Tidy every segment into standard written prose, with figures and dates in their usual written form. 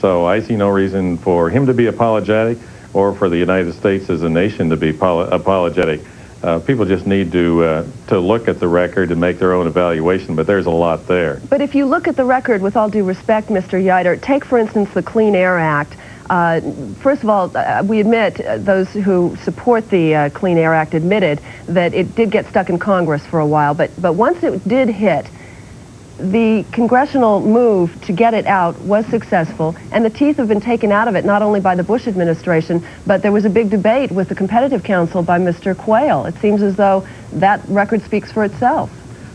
So I see no reason for him to be apologetic or for the United States as a nation to be apologetic. People just need to look at the record and make their own evaluation, but there's a lot there. But if you look at the record, with all due respect, Mr. Yeutter, take, for instance, the Clean Air Act. First of all, we admit, those who support the Clean Air Act admitted that it did get stuck in Congress for a while, but once it did hit, the congressional move to get it out was successful, and the teeth have been taken out of it not only by the Bush administration, but there was a big debate with the Competitive Council by Mr. Quayle. It seems as though that record speaks for itself.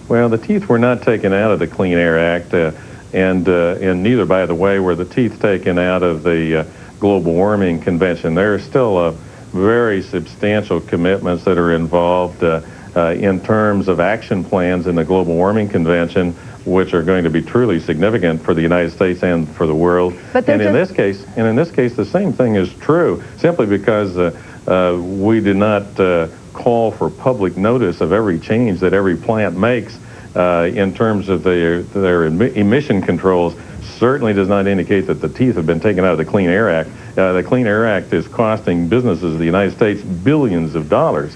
Well, the teeth were not taken out of the Clean Air Act, and neither, by the way, were the teeth taken out of the Global Warming Convention. There are still very substantial commitments that are involved in terms of action plans in the Global Warming Convention, which are going to be truly significant for the United States and for the world. But in this case, the same thing is true, simply because we did not call for public notice of every change that every plant makes in terms of their emission controls. Certainly does not indicate that the teeth have been taken out of the Clean Air Act. The Clean Air Act is costing businesses of the United States billions of dollars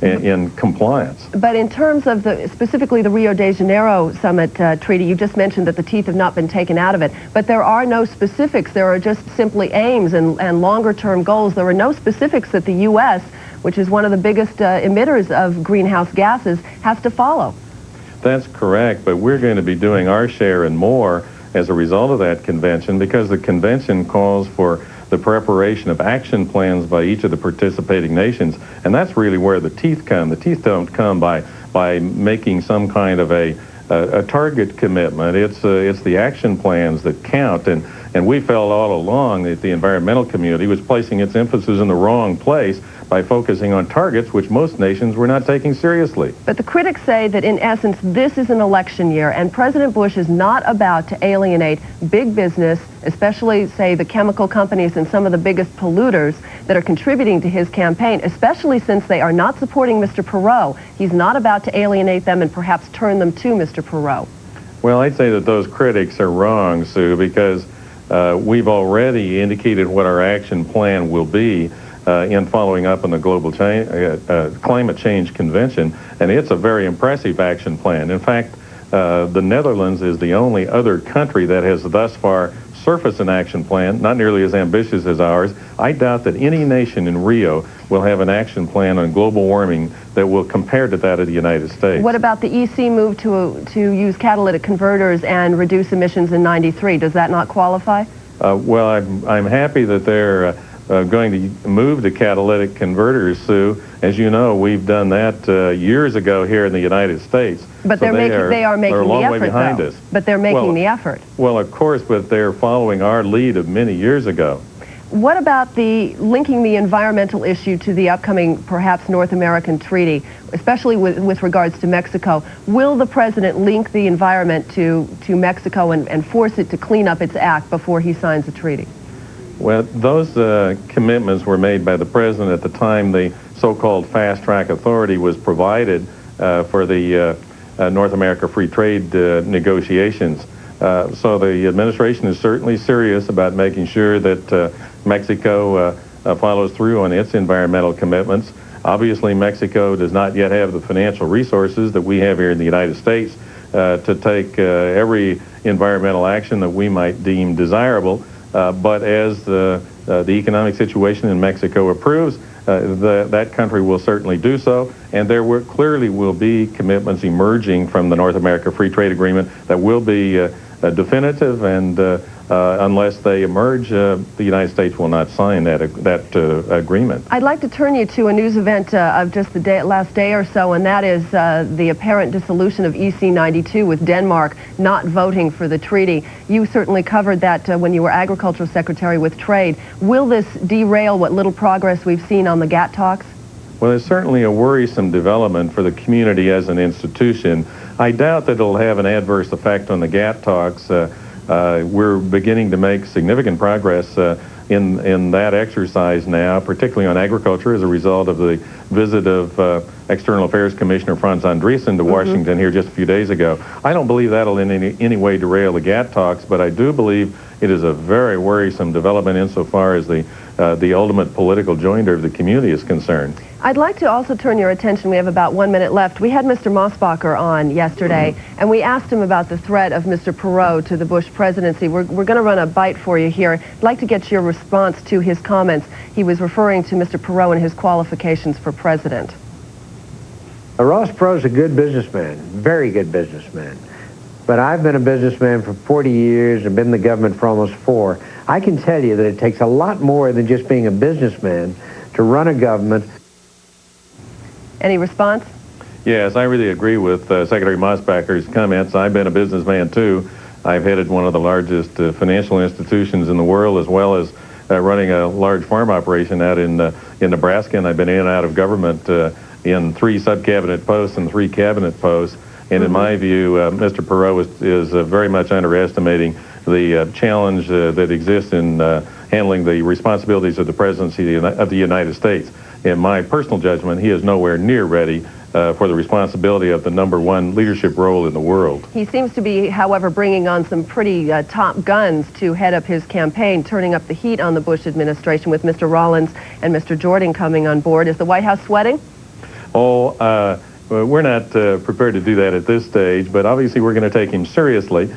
in compliance. But in terms of specifically the Rio de Janeiro summit treaty, you just mentioned that the teeth have not been taken out of it, but there are no specifics. There are just simply aims and longer-term goals. There are no specifics that the U.S., which is one of the biggest emitters of greenhouse gases, has to follow. That's correct, but we're going to be doing our share and more as a result of that convention, because the convention calls for the preparation of action plans by each of the participating nations, and that's really where the teeth come. The teeth don't come by making some kind of a target commitment. It's the action plans that count, and we felt all along that the environmental community was placing its emphasis in the wrong place by focusing on targets which most nations were not taking seriously. But the critics say that in essence this is an election year, and President Bush is not about to alienate big business, especially, say, the chemical companies and some of the biggest polluters that are contributing to his campaign, especially since they are not supporting Mr. Perot. He's not about to alienate them and perhaps turn them to Mr. Perot. Well, I'd say that those critics are wrong, Sue, because we've already indicated what our action plan will be in following up on the Global Climate Change Convention, and it's a very impressive action plan. In fact, the Netherlands is the only other country that has thus far surfaced an action plan, not nearly as ambitious as ours. I doubt that any nation in Rio will have an action plan on global warming that will compare to that of the United States. What about the EC move to use catalytic converters and reduce emissions in '93? Does that not qualify? Well, I'm happy that they're going to move to catalytic converters, Sue. As you know, we've done that years ago here in the United States. But so they are making the effort, though. But they're making the effort. Well, of course, but they're following our lead of many years ago. What about linking the environmental issue to the upcoming, perhaps, North American treaty, especially with regards to Mexico? Will the president link the environment to Mexico and force it to clean up its act before he signs the treaty? Well, those commitments were made by the president at the time the so-called fast-track authority was provided for the North America Free Trade negotiations. So the administration is certainly serious about making sure that Mexico follows through on its environmental commitments. Obviously, Mexico does not yet have the financial resources that we have here in the United States to take every environmental action that we might deem desirable. But as the economic situation in Mexico improves, that country will certainly do so, and there clearly will be commitments emerging from the North America Free Trade Agreement that will be definitive, and unless they emerge, the United States will not sign that agreement. I'd like to turn you to a news event of just the last day or so, and that is the apparent dissolution of EC 92 with Denmark not voting for the treaty. You certainly covered that when you were Agricultural Secretary with Trade. Will this derail what little progress we've seen on the GATT talks? Well, it's certainly a worrisome development for the community as an institution. I doubt that it'll have an adverse effect on the GATT talks. We're beginning to make significant progress in that exercise now, particularly on agriculture, as a result of the visit of External Affairs Commissioner Franz Andriessen to Washington here just a few days ago. I don't believe that'll in any way derail the GATT talks, but I do believe it is a very worrisome development insofar as the ultimate political joinder of the community is concerned. I'd like to also turn your attention, we have about 1 minute left. We had Mr. Mosbacher on yesterday, and we asked him about the threat of Mr. Perot to the Bush presidency. We're going to run a bite for you here. I'd like to get your response to his comments. He was referring to Mr. Perot and his qualifications for president. Ross Perot's a good businessman, very good businessman. But I've been a businessman for 40 years and been in the government for almost 4. I can tell you that it takes a lot more than just being a businessman to run a government. Any response? Yes, I really agree with Secretary Mosbacher's comments. I've been a businessman too. I've headed one of the largest financial institutions in the world, as well as running a large farm operation out in Nebraska, and I've been in and out of government in 3 sub-cabinet posts and 3 cabinet posts. And in my view, Mr. Perot is very much underestimating the challenge that exists in handling the responsibilities of the presidency of the United States. In my personal judgment, he is nowhere near ready for the responsibility of the #1 leadership role in the world. He seems to be, however, bringing on some pretty top guns to head up his campaign, turning up the heat on the Bush administration with Mr. Rollins and Mr. Jordan coming on board. Is the White House sweating? Oh, we're not prepared to do that at this stage, but obviously we're going to take him seriously.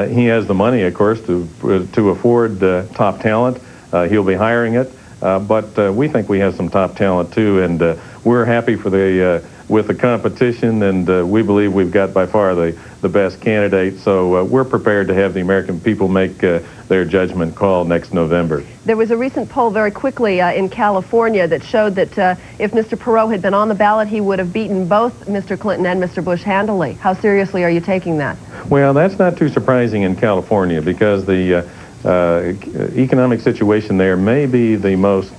He has the money, of course, to afford top talent. He'll be hiring it, but we think we have some top talent too, and we're happy with the competition, and we believe we've got by far the best candidate. So we're prepared to have the American people make their judgment call next November. There was a recent poll very quickly in California that showed that if Mr. Perot had been on the ballot, he would have beaten both Mr. Clinton and Mr. Bush handily. How seriously are you taking that? Well, that's not too surprising in California, because the economic situation there may be the most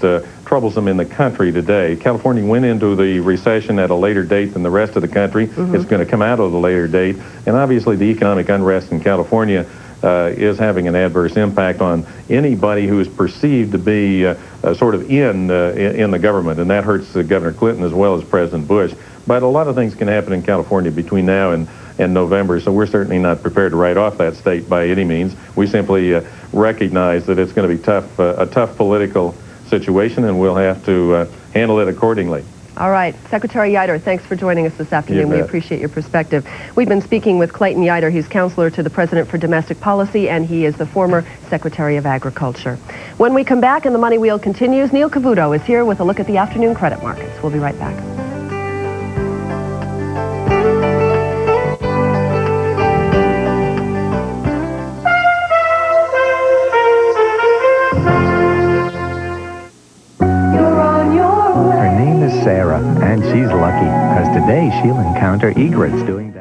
troublesome in the country today. California went into the recession at a later date than the rest of the country. It's going to come out of the later date, and obviously the economic unrest in California is having an adverse impact on anybody who is perceived to be sort of in the government, and that hurts Governor Clinton as well as President Bush. But a lot of things can happen in California between now and November, so we're certainly not prepared to write off that state by any means. We simply recognize that it's going to be a tough political situation, and we'll have to handle it accordingly. All right. Secretary Yeutter, thanks for joining us this afternoon. We appreciate your perspective. We've been speaking with Clayton Yeutter. He's counselor to the President for Domestic Policy, and he is the former Secretary of Agriculture. When we come back and the Money Wheel continues, Neil Cavuto is here with a look at the afternoon credit markets. We'll be right back. Sarah, and she's lucky, because today she'll encounter egrets doing that.